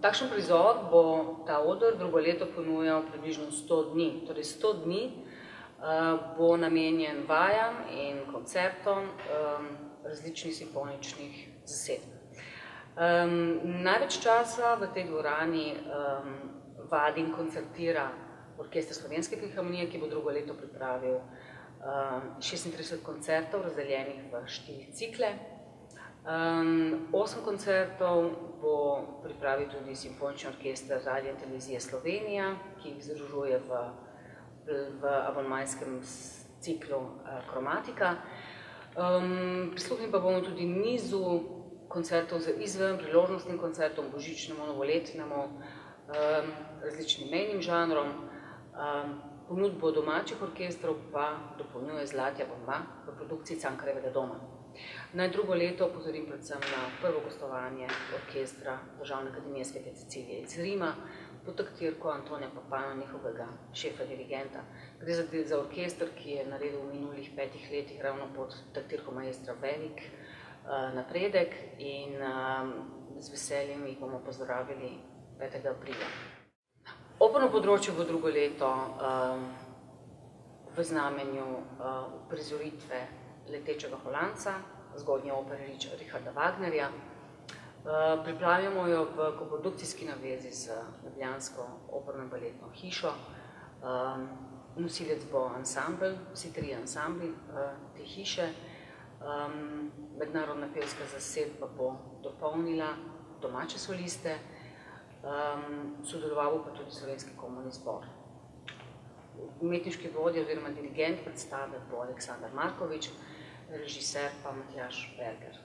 Takšen prizor bo ta oder drugo leto ponujal približno 100 dni. Torej 100 dni bo namenjen vajam in koncertom različnih simfoničnih zasedb. Največ časa v tej dvorani vadi in koncertira Orkester Slovenske filharmonije, ki bo drugo leto pripravil 36 koncertov, razdeljenih v 4 cikle. 8 koncertov bo pripravil tudi Simfonični orkester Radio in televizije Slovenija, ki jih združuje v abonmajskem ciklu Kromatika. Prisluhnili pa bomo tudi nizu koncertov z izven, priložnostnim koncertom, božičnemu, novoletnemu, različnim mejnim žanrom. Ponudbo domačih orkestrov pa dopolnjuje Zlatja bomba v produkciji Cankarjevega doma. Naj drugo leto opozorim predvsem na prvo gostovanje orkestra Državne akademije Svete Cecilije iz Rima pod taktirko Antonija Papana, njihovega šefa dirigenta. Gre za orkester, ki je naredil v minulih 5 letih ravno pod taktirko maestra velik napredek in z veseljem jih bomo pozdravili 5. aprila. Operno področje bo drugo leto v znamenju uprizoritve Letečega Holandca, zgodnje opere Richarda Wagnerja. Pripravljamo jo v koprodukcijski navezi z ljubljansko operno in baletno hišo. Nosilec bo ansambl, vsi 3 ansambli te hiše. Mednarodna pevska zasedba bo dopolnila domače soliste. Sodeloval pa tudi Slovenski komorni zbor. Umetniški vodja oziroma dirigent predstave bo Aleksandar Markovič, režiser pa Matjaž Berger.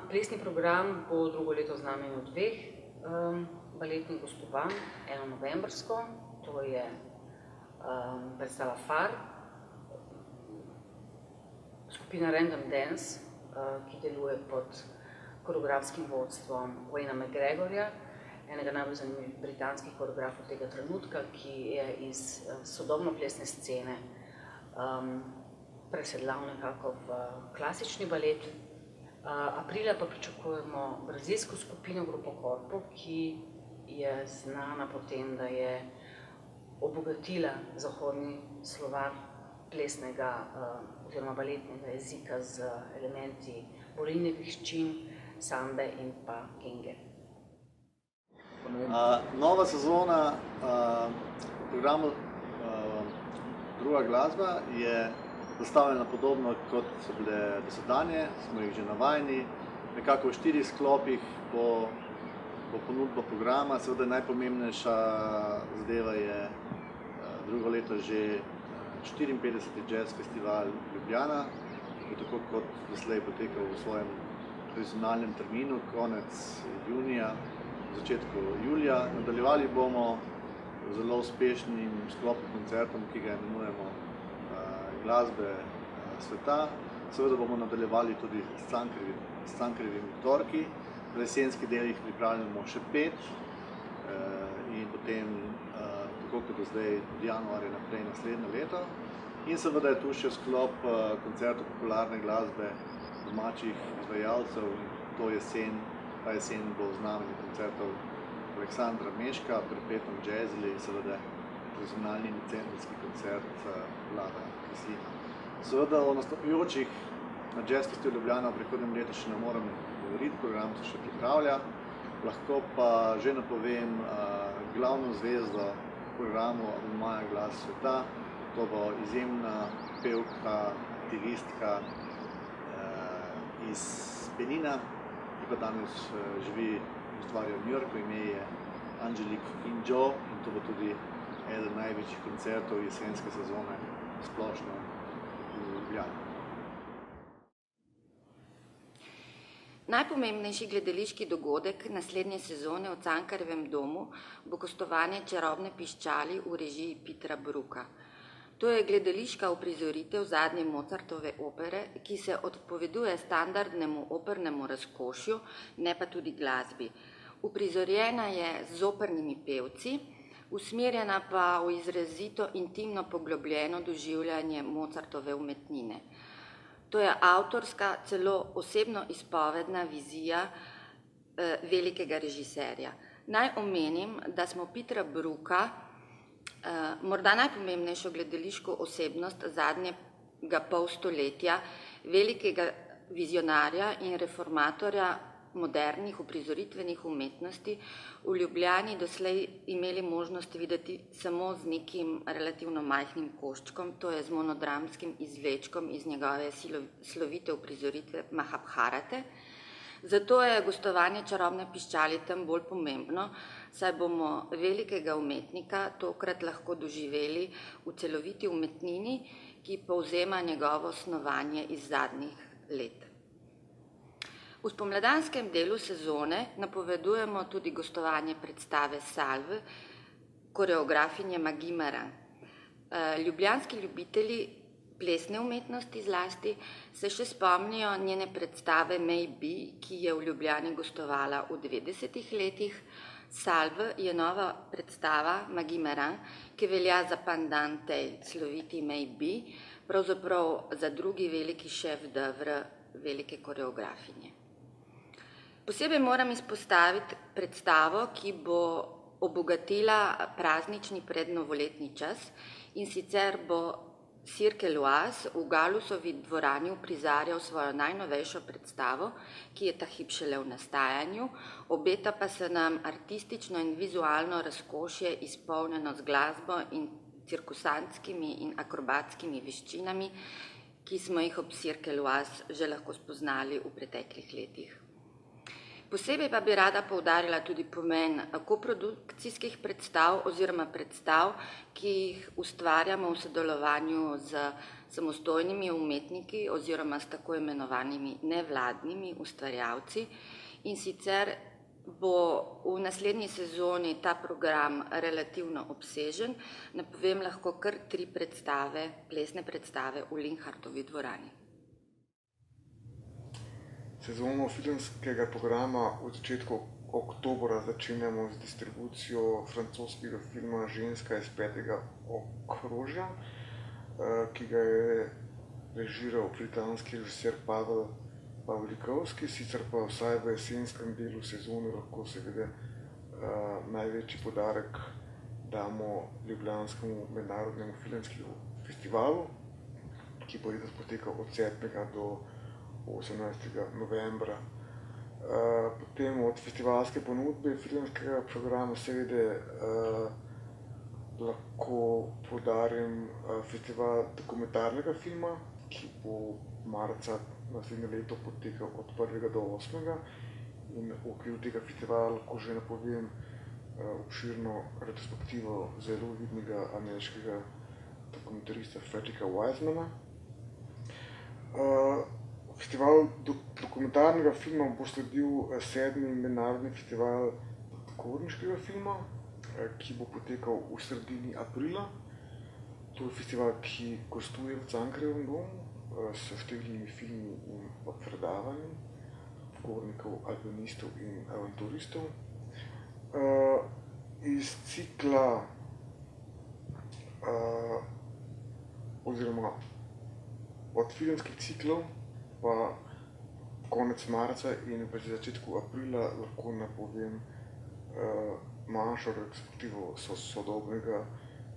Plesni program bo drugo leto v znamenju 2 baletnih gostovanj, eno novembrsko, to je predstava Far, skupina Random Dance, ki deluje pod koreografskim vodstvom Wayna McGregorja, enega najbolj zanimivih britanskih koreografov tega trenutka, ki je iz sodobno plesne scene presedlal nekako v klasični balet. Aprila pa pričakujemo brazilsko skupino Grupo Corpo, ki je znana po tem, da je obogatila zahodni slovar plesnega oziroma baletnega jezika z elementi borilnih veščin, sambe in pa genge. Nova sezona programu Druga glasba je zastavljena podobno, kot so bile dosedanje, smo jih že navajeni. Nekako v 4 sklopih bo ponudba programa. Seveda najpomembnejša zadeva je drugo leto že 54. Jazz Festival Ljubljana, tako kot doslej potekal v svojem tradicionalnem terminu, konec junija, začetku julija. Nadaljevali bomo zelo uspešnim sklopom koncertom, ki ga imenujemo Glasbe sveta. Seveda bomo nadaljevali tudi s Cankarjevimi torki. V jesenski del jih pripravljamo še 5 in potem, tako kot do zdaj, od januarja naprej naslednje leto. In seveda je tu še sklop koncertov popularne glasbe domačih izvajalcev. Ta jesen bo v znamenju koncertov Aleksandra Meška, Perpetuum Jazzli in seveda tradicionalni decembrski koncert Vlada Kreslina. Seveda o nastopajočih na Jazz Festivalu Ljubljana v prihodnjem letu še ne morem govoriti, program se še pripravlja. Lahko pa že napovem glavno zvezdo programu abonmaja Glas sveta. To bo izjemna pevka, aktivistka iz Penina, ki pa danes živi in ustvarja v New Yorku. Ime je Angelique Kidjo in to bo tudi eden največjih koncertov jesenske sezone splošno v Ljubljani. Najpomembnejši gledališki dogodek naslednje sezone v Cankarjevem domu bo gostovanje Čarobne piščali v režiji Petera Brooka. To je gledališka uprizoritev zadnje Mozartove opere, ki se odpoveduje standardnemu opernemu razkošju, ne pa tudi glasbi. Uprizorjena je z opernimi pevci, usmerjena pa v izrazito intimno poglobljeno doživljanje Mozartove umetnine. To je avtorska, celo osebno izpovedna vizija velikega režiserja. Naj omenim, da smo Petera Brooka, morda najpomembnejšo gledališko osebnost zadnjega pol stoletja, velikega vizionarja in reformatorja modernih uprizoritvenih umetnosti, v Ljubljani doslej imeli možnost videti samo z nekim relativno majhnim koščkom, to je z monodramskim izvlečkom iz njegove slovite uprizoritve Mahabharate. Zato je gostovanje Čarobne piščali tam bolj pomembno, saj bomo velikega umetnika tokrat lahko doživeli v celoviti umetnini, ki povzema njegovo snovanje iz zadnjih let. V spomladanskem delu sezone napovedujemo tudi gostovanje predstave Salve, koreografinje Maggie Marin. Ljubljanski ljubitelji plesne umetnosti zlasti se še spomnijo njene predstave May Be, ki je v Ljubljani gostovala v 90. letih. Salve je nova predstava Maggie Marin, ki velja za pandan tej sloviti May Be, pravzaprav za drugi veliki šefdevr velike koreografinje. Posebej moram izpostaviti predstavo, ki bo obogatila praznični prednovoletni čas, in sicer bo Cirque L'Oise v Galusovi dvorani uprizarjal svojo najnovejšo predstavo, ki je ta hip šele v nastajanju. Obeta pa se nam artistično in vizualno razkošje, izpolnjeno z glasbo in cirkusantskimi in akrobatskimi veščinami, ki smo jih ob Cirque L'Oise že lahko spoznali v preteklih letih. Posebej pa bi rada poudarila tudi pomen koprodukcijskih predstav oziroma predstav, ki jih ustvarjamo v sodelovanju z samostojnimi umetniki oziroma s tako imenovanimi nevladnimi ustvarjalci. In sicer bo v naslednji sezoni ta program relativno obsežen, napovem lahko kar 3 predstave, plesne predstave v Linhartovi dvorani. Sezono filmskega programa v začetku oktobra začenjamo z distribucijo francoskega filma Ženska iz 5. okrožja, ki ga je režiral britanski režiser Pavel Pavlikovski, sicer pa vsaj v jesenskem delu sezone lahko seveda največji poudarek damo ljubljanskemu mednarodnemu filmskemu festivalu, ki bo letos potekal od 7. do 18. novembra. Potem od festivalske ponudbe filmskega programa seveda lahko poudarim festival dokumentarnega filma, ki bo marca naslednje leto potekal od 1. do 8. In v okviru tega festivala lahko že napovem obširno retrospektivo zelo vidnega ameriškega dokumentarista Fredricka Wisemana. Festival dokumentarnega filma bo sledil 7. mednarodni festival gorniškega filma, ki bo potekal v sredini aprila. To je festival, ki gostuje v Cankarjevem domu s številnimi filmi in predavanji gornikov, alpinistov in avanturistov. Iz cikla oziroma od filmskih ciklov pa konec marca in v začetku aprila lahko napovem manjšo retrospektivo sodobnega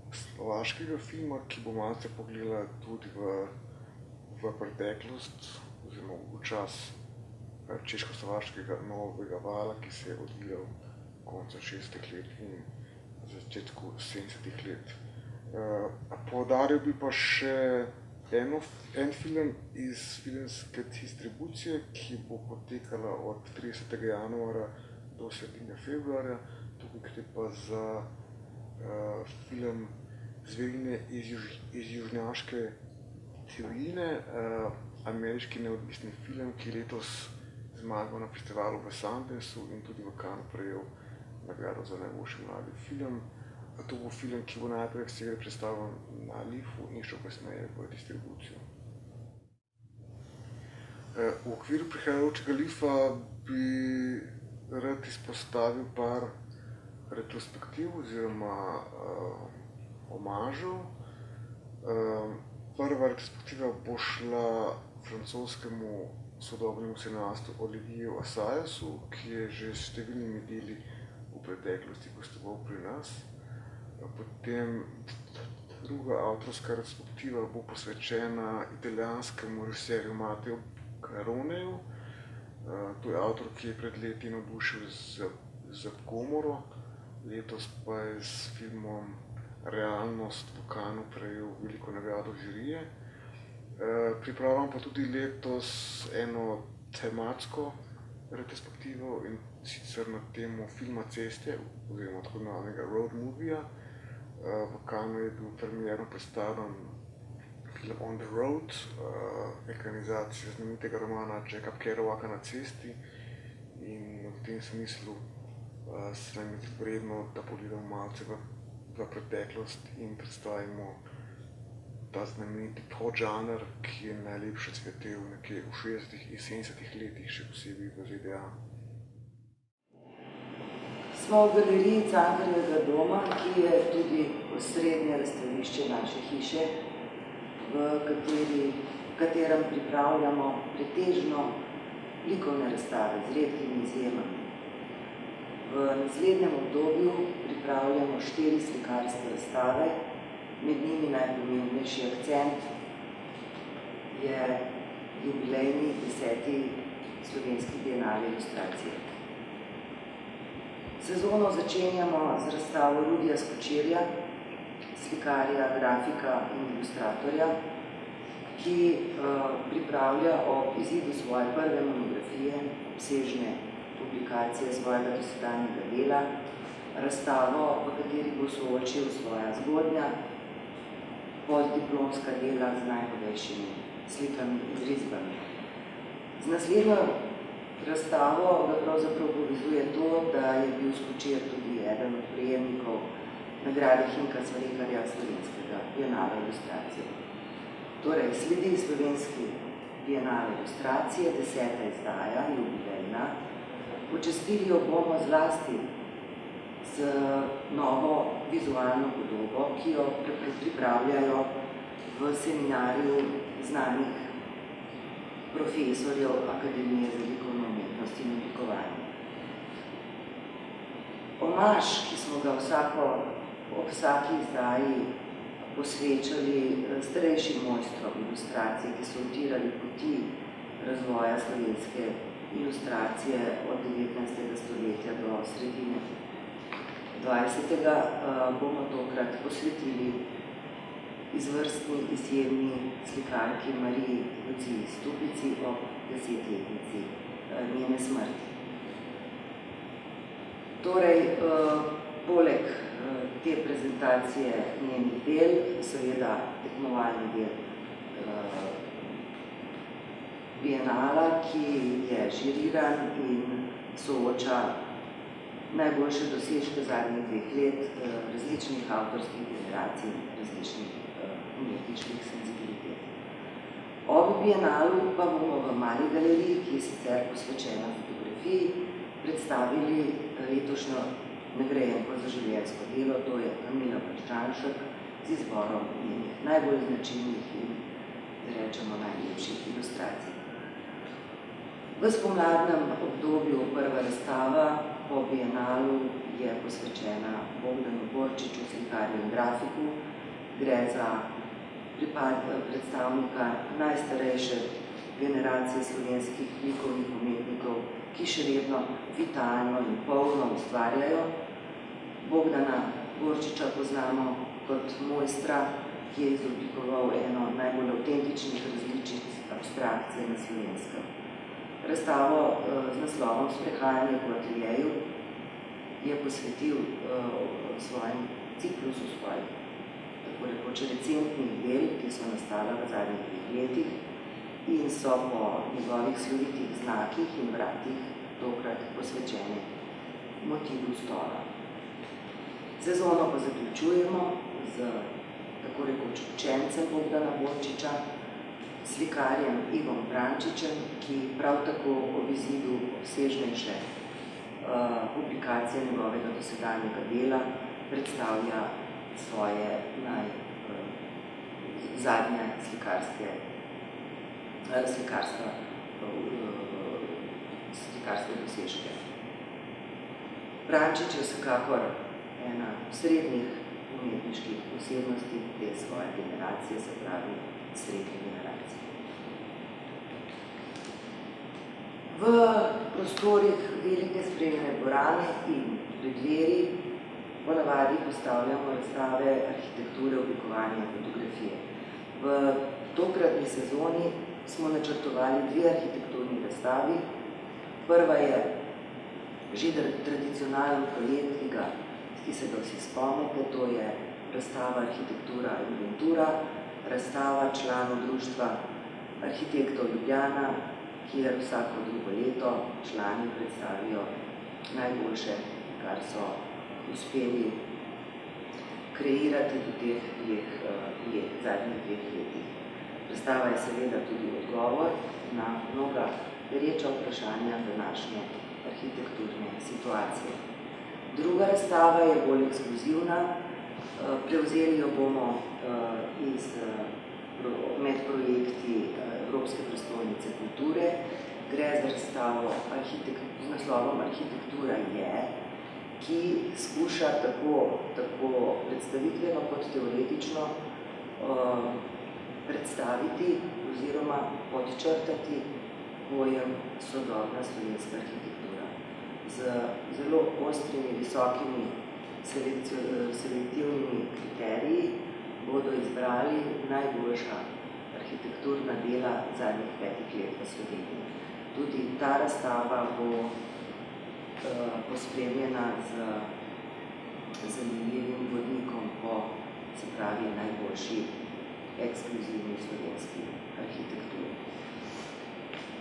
slovaškega filma, ki bo malce pogledala tudi v preteklost oziroma v čas češko-slovaškega novega vala, ki se je odvijal konca 60. let in začetku 70. let. Poudaril bi pa še en film iz filmske distribucije, ki bo potekala od 30. januarja do sredine februarja. Tukaj gre pa za film Zverine iz južnjaške celine, ameriški neodvisni film, ki letos zmagal na festivalu v Sundanceu in tudi v Cannesu prejel nagrado za najboljši mladi film. To bo film, ki bo najprej seveda predstavljen na Lifu in še kasneje v distribucijo. V okviru prihajajočega Lifa bi rad izpostavil par retrospektiv oziroma omažev. Prva retrospektiva bo šla francoskemu sodobnemu scenaristu Olivieru Assayasu, ki je že s številnimi deli v preteklosti gostoval pri nas. Potem druga avtorska retrospektiva bo posvečena italijanskemu režiserju Matteo Garoneju. To je avtor, ki je pred leti navdušil za Gomoro, letos pa je s filmom Realnost v Cannesu prejel veliko nagrado žirije. Pripravljam pa tudi letos eno tematsko retrospektivo, in sicer na temo filma Ceste, oziroma tako imenovanega road movija. V Cannesu je bil premierno predstavljen film On the Road, ekranizacija znamenitega romana Jacka Kerouaka Na cesti, in v tem smislu se nam je vredno, da pogledamo malce v preteklost in predstavimo ta znameniti podžanr, ki je najlepše cvetel nekje v 60. in 70. letih, še posebej v ZDA. Smo v galeriji Cankarjevega doma, ki je tudi osrednje razstavišče naše hiše, v katerem pripravljamo pretežno likovne razstave z redkimi izjemami. V naslednjem obdobju pripravljamo 4 slikarske razstave, med njimi najpomembnejši akcent je jubilejni 10. slovenski bienale ilustracije. Sezono začenjamo z razstavo Rudija Skočirja, slikarja, grafika in ilustratorja, ki pripravlja ob izidu svoje prve monografije, obsežne publikacije svojega dosedanjega dela, razstavo, v kateri bo soočil svoja zgodnja, postdiplomska dela z najnovejšimi slikami in risbami. Z naslednjo razstavo ga pravzaprav povezuje to, da je bil Skočir tudi eden od prejemnikov nagrade Hinka Cvarekarja slovenskega bienala ilustracije. Torej, sledi slovenski bienal ilustracije, 10. izdaja, jubilejna. Počastili jo bomo zlasti z novo vizualno podobo, ki jo pripravljajo v seminarju znanih profesorjev Akademije za likovno umetnost in oblikovanje. Omaž, ki smo ga ob vsaki izdaji posvečali starejšim mojstrom ilustracije, ki so utirali poti razvoja slovenske ilustracije od 19. stoletja do sredine 20. bomo tokrat posvetili izvrstni, izjemni slikarki Mariji Luciji Stupici ob 10-letnici njene smrti. Torej, poleg te prezentacije njenih del, seveda tekmovalni del bienala, ki je žiriran in sooča najboljše dosežke zadnjih 2 let različnih avtorskih generacij, različnih umetniških senzibilitet. Ob bienalu pa bomo v Mali galeriji, ki je sicer posvečena fotografiji, predstavili letošnjo nagrajenko za življenjsko delo, to je Kamila Baščanšek z izborom njenih najbolj značilnih in, da rečemo, najlepših ilustracij. V spomladnem obdobju prva razstava po bienalu je posvečena Bogdanu Borčiču, slikarju in grafiku. Gre za predstavnika najstarejše generacije slovenskih likovnih umetnikov, ki še vedno vitalno in polno ustvarjajo. Bogdana Borčiča poznamo kot mojstra, ki je izoblikoval eno najbolj avtentičnih različic abstrakcije na slovenskem. Razstavo z naslovom Sprehajanje po ateljeju je posvetil svojim ciklusu svojih tako rekoč recentnih del, ki so nastala v zadnjih 2 letih in so po njegovih slovitih znakih in vratih tokrat posvečene motivu stola. Sezono pa zaključujemo z tako rekoč učencem Bogdana Borčiča, slikarjem Ivom Brančičem, ki prav tako ob izidu obsežnejše publikacije njegovega dosedanjega dela predstavlja svoje zadnje slikarske dosežke. Brančič je vsekakor ena srednjih umetniških osebnosti te svoje generacije, se pravi srednje generacije. V prostorih velike spremljene dvorane in predveri ponavadi postavljamo razstave arhitekture, oblikovanja in fotografije. V tokratni sezoni smo načrtovali 2 arhitekturni razstavi. Prva je že tradicionalen projekt, ki se ga vsi spomnite, to je razstava Arhitektura Inventura, razstava članov društva arhitektov Ljubljana, kjer vsako drugo leto člani predstavijo najboljše, kar so uspeli kreirati v teh zadnjih 2 letih. Razstava je seveda tudi odgovor na mnoga pereča vprašanja današnje arhitekturne situacije. Druga razstava je bolj ekskluzivna. Prevzeli jo bomo med projekti Evropske prestolnice kulture. Gre za razstavo z naslovom Arhitektura je, ki skuša tako predstavitveno kot teoretično predstaviti oziroma podčrtati pojem sodobna slovenska arhitektura. Z zelo ostrimi, visokimi selektivnimi kriteriji bodo izbrali najboljša arhitekturna dela zadnjih 5 let v Sloveniji. Tudi ta razstava bo pospremljena z zanimivim vodnikom po, se pravi, najboljši ekskluzivni slovenski arhitekturi.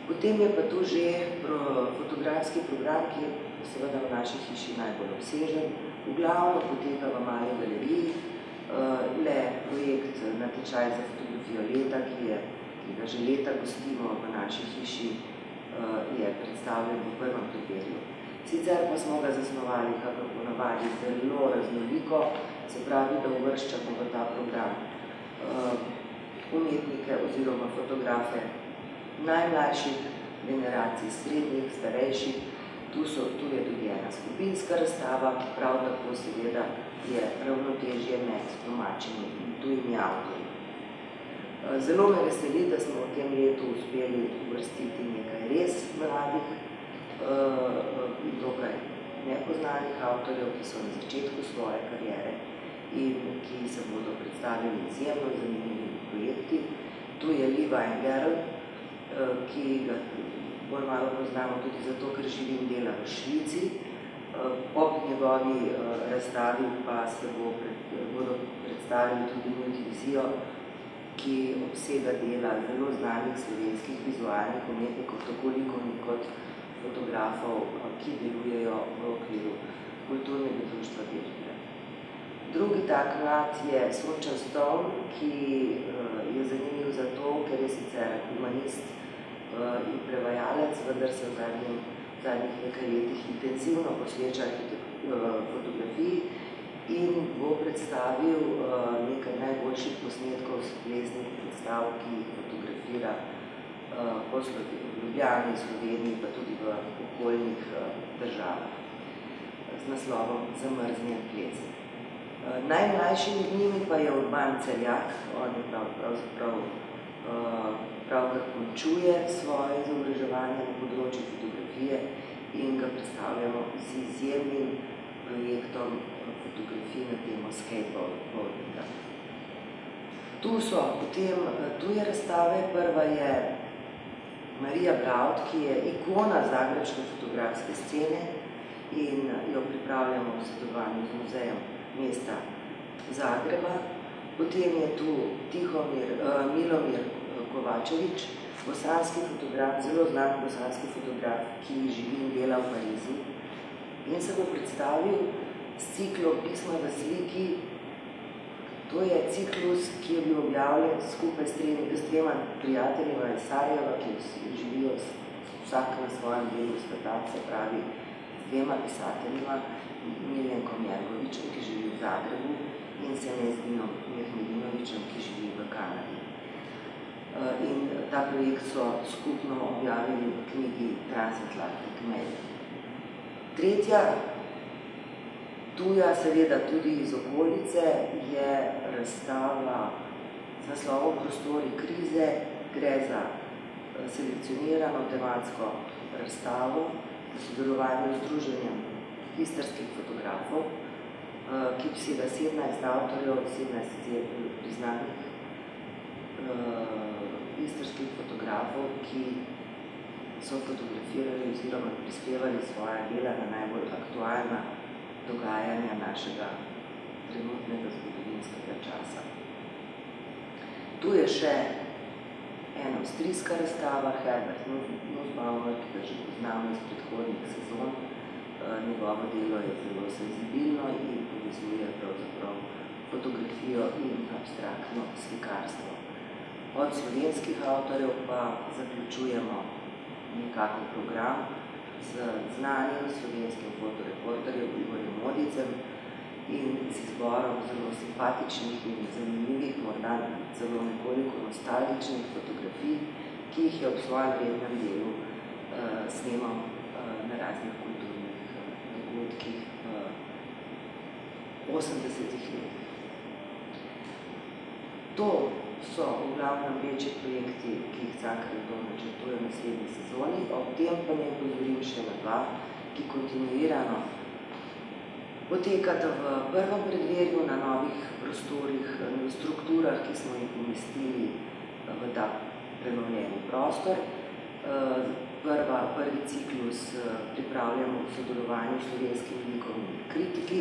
Potem je pa tu že fotografski program, ki je seveda v naši hiši najbolj obsežen. V glavno poteka v Mali galeriji le projekt natečaj za fotografijo leta, ki ga že leta gostimo v naši hiši, je predstavljen v prvem preverju. Sicer pa smo ga zasnovali, kakor ponavadi, zelo raznoliko, se pravi, da uvrščamo v ta program umetnike oziroma fotografe najmlajših generacij, srednjih, starejših. Tu je tudi ena skupinska razstava, prav tako seveda je ravnotežje med domačimi in tujimi avtorji. Zelo me veseli, da smo v tem letu uspeli uvrstiti nekaj res mladih, dokaj nepoznanih avtorjev, ki so na začetku svoje kariere in ki se bodo predstavili izjemno zanimivimi projekti. Tu je Levi Gerl, ki ga bolj malo poznamo tudi zato, ker živi in dela v Švici. Ob njegovi razstavi pa se bodo predstavili tudi multivizijo, ki obsega dela zelo znanih slovenskih vizualnih umetnikov, tako likovnih kot fotografov, ki delujejo v okviru kulturnega društva Belgija. Drugi tak mlad je Sonča Stone, ki je zanimiv zato, ker je sicer humanist in prevajalec, vendar se v zadnjih nekaj letih intenzivno posveča fotografiji in bo predstavil nekaj najboljših posnetkov plesnih predstav, ki jih fotografira po Ljubljani, Sloveniji, pa tudi v okoljnih državah z naslovom Zamrznjen ples. Najmlajši med njimi pa je Urban Celjak, on je pravkar končuje svoje izobraževanje na področju fotografije in ga predstavljamo z izjemnim projektom fotografij na temo skateboardinga. Tu so potem tuje razstave. Prva je Marija Braut, ki je ikona zagrebške fotografske scene in jo pripravljamo v sodelovanju z muzejem mesta Zagreba. Potem je tu Milomir Kovačevič, bosanski fotograf, zelo znan bosanski fotograf, ki živi in dela v Parizu in se bo predstavil s ciklom Pisma v sliki. To je ciklus, ki je bil objavljen skupaj s 3 prijateljima iz Sarajeva, ki živijo vsak na svojem delu sveta, se pravi s 2 pisateljima, Miljenkom Jergovičem, ki živi v Zagrebu, in se Nezdinom Mehmedinovičem, ki živi v Kanadi. In ta projekt so skupno objavili v knjigi Transatlantic Mail. Tretja, tuja, seveda tudi iz okolice, je razstava z naslovom Prostori krize. Gre za selekcionirano tematsko razstavo v sodelovanju z Združenjem istrskih fotografov, ki obsega 17 avtorjev, 17 priznanih istrskih fotografov, ki so fotografirali oziroma prispevali svoja dela na najbolj aktualna dogajanja našega trenutnega zgodovinskega časa. Tu je še ena avstrijska razstava, Herbert Nussbaumer, ki ga že poznamo iz predhodnih sezon. Njegovo delo je zelo senzibilno in povezuje pravzaprav fotografijo in abstraktno slikarstvo. Od slovenskih avtorjev pa zaključujemo nekako program z znanim slovenskim fotoreporterjem Igorjem Modicem in z izborom zelo simpatičnih in zanimivih, morda celo nekoliko nostalgičnih fotografij, ki jih je ob svojem rednem delu snemal na raznih kulturnih dogodkih v 80-ih letih. To so v glavnem večji projekti, ki jih Cankarjev dom načrtuje v naslednji sezoni. Ob tem pa ne pozorim še na dva, ki kontinuirano potekata v prvem predverju na novih prostorih, v strukturah, ki smo jih umestili v ta prenovljeni prostor. Prvi ciklus pripravljamo v sodelovanju s slovenskimi likovnimi kritiki,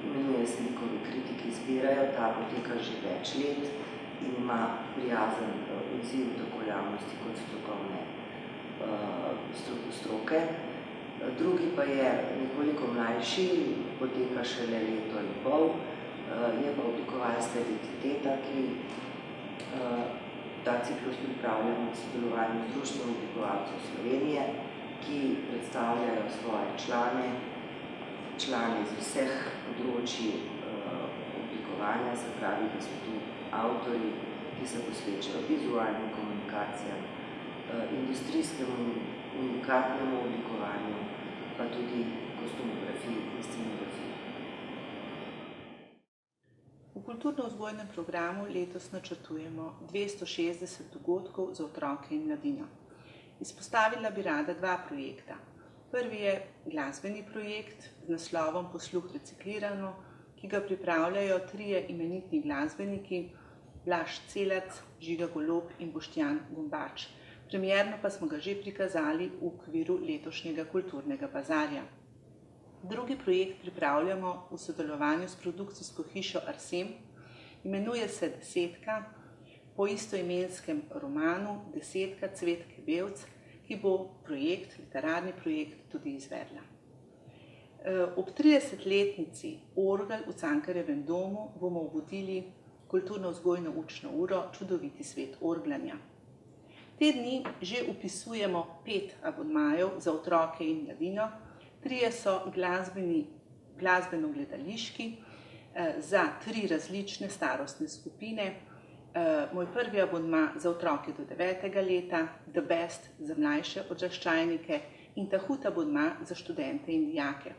imenuje se Likovni kritiki zbirajo, ta poteka že več let in ima prijazen odziv tako javnosti kot strokovne stroke. Drugi pa je nekoliko mlajši, poteka šele leto in pol, je pa oblikovalska identiteta, ki ta ciklus pripravljamo v sodelovanju z Društvom oblikovalcev Slovenije, ki predstavljajo svoje člane iz vseh področji oblikovanja, se pravi, da so tu avtorji, ki se posvečajo vizualnim komunikacijam, industrijskemu unikatnemu oblikovanju, pa tudi kostumografiji in scenografiji. V kulturno-vzgojnem programu letos načrtujemo 260 dogodkov za otroke in mladino. Izpostavila bi rada dva projekta. Prvi je glasbeni projekt z naslovom Posluh reciklirano, ki ga pripravljajo trije imenitni glasbeniki, Blaž Celac, Žiga Golob in Boštjan Gombač. Premierno pa smo ga že prikazali v okviru letošnjega kulturnega bazarja. Drugi projekt pripravljamo v sodelovanju s produkcijsko hišo Arsem, imenuje se Desetka, po istoimenskem romanu Desetka Cvetke Bevc, ki bo literarni projekt tudi izvedla. Ob 30-letnici Orgel v Cankarjevem domu bomo obudili kulturno-vzgojno učno uro Čudoviti svet orglanja. Te dni že upisujemo 5 abonmajev za otroke in mladino, 3 so glasbeno-gledališki za 3 različne starostne skupine. Moj prvi abonma za otroke do 9. leta, The Best za mlajše odraščajnike in Tahut abonma za študente in dijake.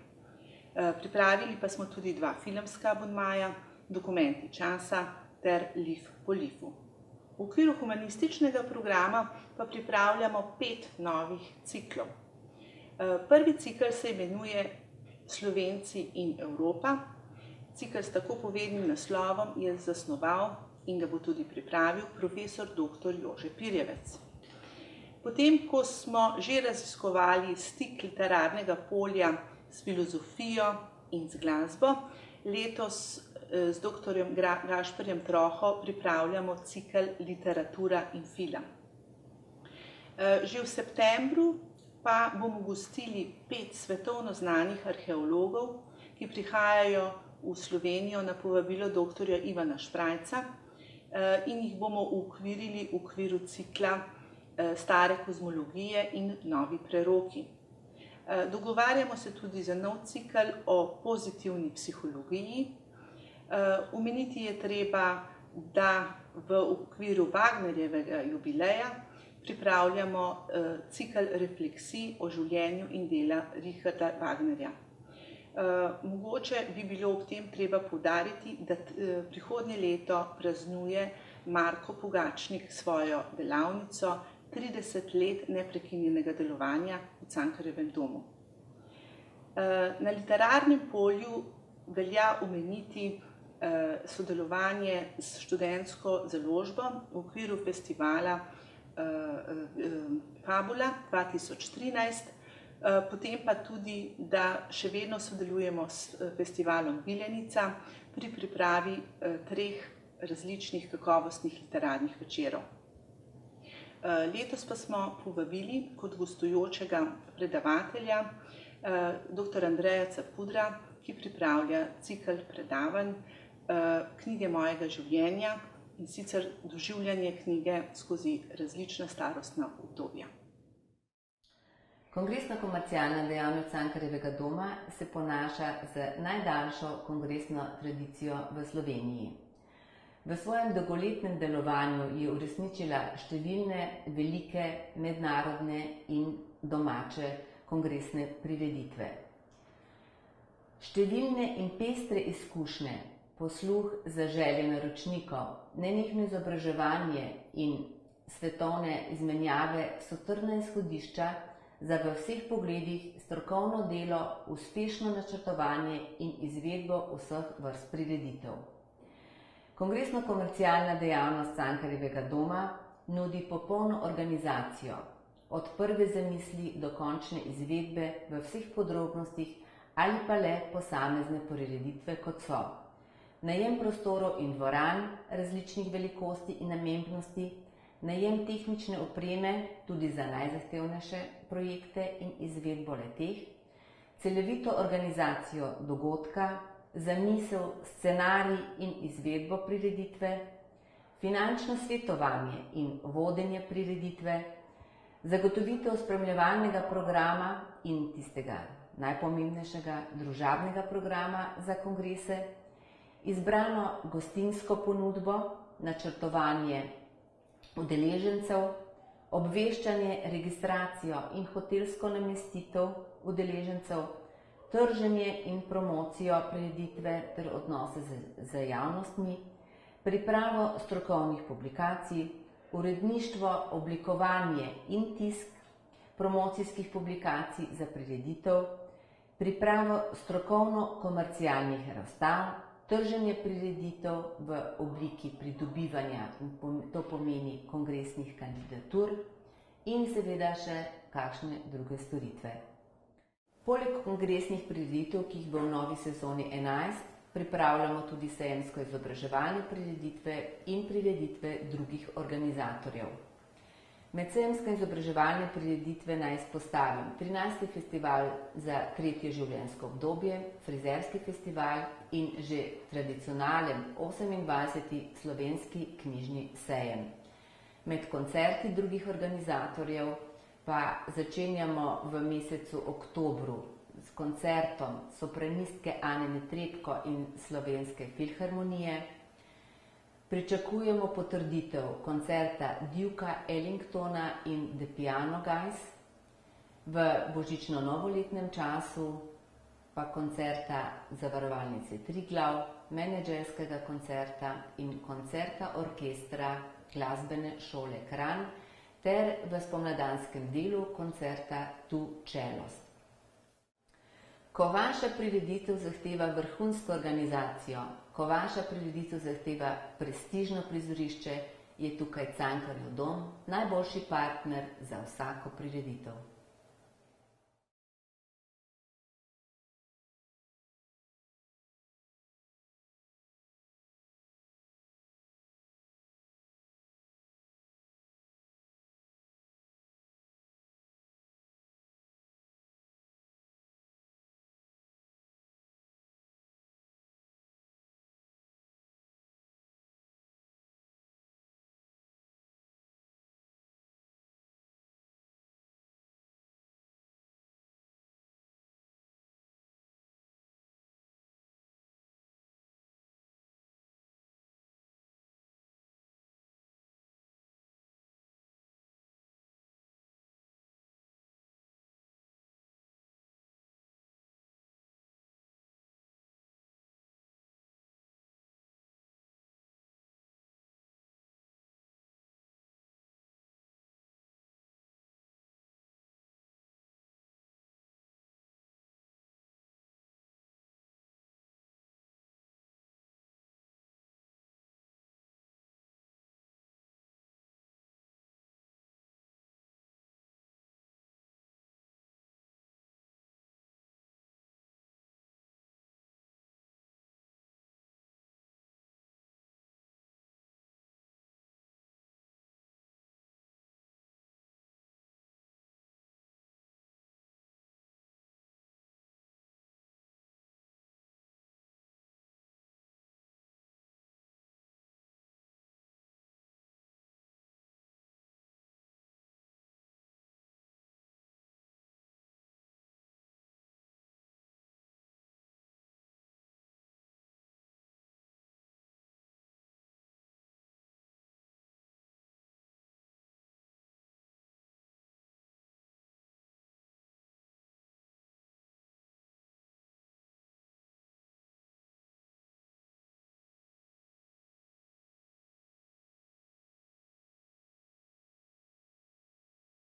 Pripravili pa smo tudi 2 filmska abonmaja, Dokumenti časa ter Lif po lifu. V okviru humanističnega programa pa pripravljamo 5 novih ciklov. Prvi cikl se imenuje Slovenci in Evropa. Cikl s tako povednim naslovom je zasnoval in ga bo tudi pripravil profesor dr. Jože Pirjevec. Potem, ko smo že raziskovali stik literarnega polja s filozofijo in z glasbo, letos z dr. Gašperjem Troho pripravljamo cikel Literatura in film. Že v septembru pa bomo gostili 5 svetovno znanih arheologov, ki prihajajo v Slovenijo na povabilo dr. Ivana Šprajca in jih bomo uokvirili v okviru cikla Stare kozmologije in novi preroki. Dogovarjamo se tudi za nov cikl o pozitivni psihologiji. Omeniti je treba, da v okviru Wagnerjevega jubileja pripravljamo cikel refleksij o življenju in dela Richarda Wagnerja. Mogoče bi bilo ob tem treba poudariti, da prihodnje leto praznuje Marko Pogačnik svojo delavnico 30 let neprekinjenega delovanja v Cankarjevem domu. Na literarnem polju velja omeniti sodelovanje s študentsko založbo v okviru festivala Fabula 2013, potem pa tudi, da še vedno sodelujemo s festivalom Vilenica pri pripravi 3 različnih kakovostnih literarnih večerov. Letos pa smo povabili kot gostujočega predavatelja dr. Andreja Capudra, ki pripravlja cikel predavanj Knjige mojega življenja, in sicer doživljanje knjige skozi različna starostna obdobja. Kongresno-komercialna dejavnost Cankarjevega doma se ponaša z najdaljšo kongresno tradicijo v Sloveniji. V svojem dolgoletnem delovanju je uresničila številne velike mednarodne in domače kongresne prireditve. Številne in pestre izkušnje, posluh za želje naročnikov, nenehno izobraževanje in svetovne izmenjave so trdna izhodišča za v vseh pogledih strokovno delo, uspešno načrtovanje in izvedbo vseh vrst prireditev. Kongresno-komercialna dejavnost Cankarjevega doma nudi popolno organizacijo, od prve zamisli do končne izvedbe v vseh podrobnostih ali pa le posamezne prireditve kot so najem prostorov in dvoran različnih velikosti in namembnosti, najem tehnične opreme tudi za najzahtevnejše projekte in izvedbo le-teh, celovito organizacijo dogodka, zamisel, scenarij in izvedbo prireditve, finančno svetovanje in vodenje prireditve, zagotovitev spremljevalnega programa in tistega najpomembnejšega družabnega programa za kongrese, izbrano gostinsko ponudbo, načrtovanje udeležencev, obveščanje, registracijo in hotelsko namestitev udeležencev, trženje in promocijo prireditve ter odnose z javnostmi, pripravo strokovnih publikacij, uredništvo, oblikovanje in tisk promocijskih publikacij za prireditev, pripravo strokovno-komercialnih razstav, trženje prireditev v obliki pridobivanja, to pomeni kongresnih kandidatur, in seveda še kakšne druge storitve. Poleg kongresnih prireditev, ki jih bo v novi sezoni 11, pripravljamo tudi sejemsko izobraževalne prireditve in prireditve drugih organizatorjev. Med sejemske izobraževalne prireditve naj izpostavim 13. festival za 3. življenjsko obdobje, frizerski festival in že tradicionalen 28. slovenski knjižni sejem. Med koncerti drugih organizatorjev pa začenjamo v mesecu oktobru s koncertom sopranistke Ane Netrebko in Slovenske filharmonije. Pričakujemo potrditev koncerta Dukea Ellingtona in The Piano Guys, v božično-novoletnem času pa koncerta Zavarovalnice Triglav, menedžerskega koncerta in koncerta orkestra Glasbene šole Kranj ter v spomladanskem delu koncerta Tu Cellost. Ko vaša prireditev zahteva vrhunsko organizacijo, ko vaša prireditev zahteva prestižno prizorišče, je tukaj Cankarjev dom najboljši partner za vsako prireditev.